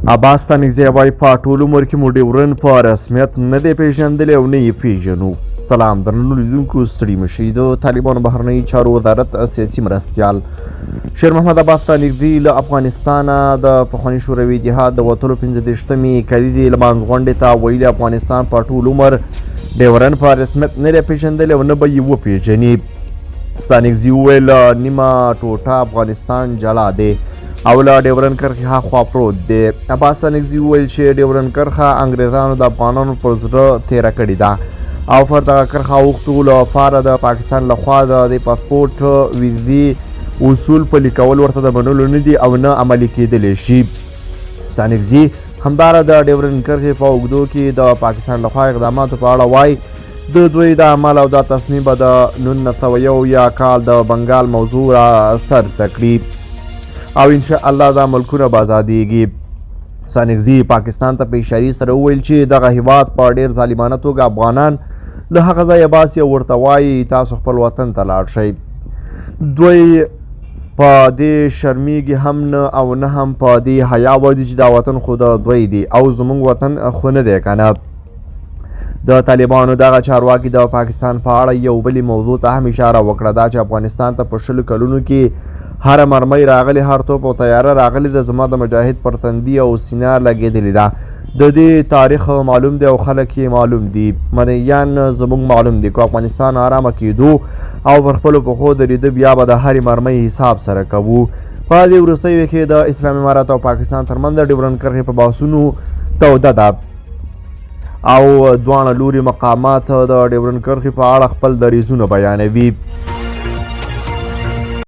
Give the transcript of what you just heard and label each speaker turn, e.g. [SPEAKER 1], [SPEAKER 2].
[SPEAKER 1] عباس ته نږدې وایي په ټول عمر کې مو ډیورن په رسمیت نه دی پیژندلی او نه یې پیژنو. سلام درنو لیدونکو، ستړي مشئ. د طالبانو بهرنیو چارو وزارت سیاسي مرستیال شیر محمد عباس ته نږدې له افغانستانه د پخواني شوروي اتحاد د وتلو 15 کلیدي لمانځغونډې ته ویلي افغانستان په ټول عمر ډیورن په رسمیت نه دی پیژندلی او نه به یې وپیژني. ستا نږدې وویل نیمه ټوټه افغانستان جلا دی او له ډیورن کرښې هاخوا پروت دی. عباس ته نږدې وویل چې ډیورن کرښه انګریزانو د افغانانو پر زړه تیره کړې ده او پر دغه کرښه اوښتو لپاره د پاکستان لخوا د دې پاسپورټ ویزې اصول پلي کول ورته د منلو نه دي او نه عملي کیدلی شي. ستا نږدې همداره د ډیورن کرښې په اوږدو کې د پاکستان لخوا اقداماتو په اړه وایي د دوی د عمل او د تصمیم به د 1901 کال د بنګال موضوع را سرته کړي او انشاءالله دا ملکونه به ازادیږي. سانګزي پاکستان ته په اشارې سره وویل چې دغه هیواد په ډیر ظالمانه توګه افغانان له هغه ځایه باسي او ورته وایي تاسو خپل وطن ته لاړ شئ. دوی په دې شرمیږي هم نه او نه هم په دې حیا وردي چې دا وطن خو د دوی دی او زموږ وطن خو نه دی کنه. د طالبانو دغه چارواکي د پاکستان په اړه یو بلې موضوع ته هم اشاره وکړه، دا چې افغانستان ته په 20 کلونو کې هر مرمۍ راغلی، هر توپ او تیاره راغلی ده، زما د مجاهد پر تندي او سینه لګېدلې ده. د دې تاریخ معلوم دی او خلک یې معلوم دي، مدعیان زموږ معلوم دي. که افغانستان آرامه کېدو او پر خپلو پښو درېده بیا به د هرې مرمۍ حساب سره کوو. په دې وروستیو کې د اسلامي امارت او پاکستان ترمنځ د ډیورن کرښې په بحثونو توده ده او دواړه لوري مقامات د ډیورن کرښې په اړه خپل دریځونه بیانوي.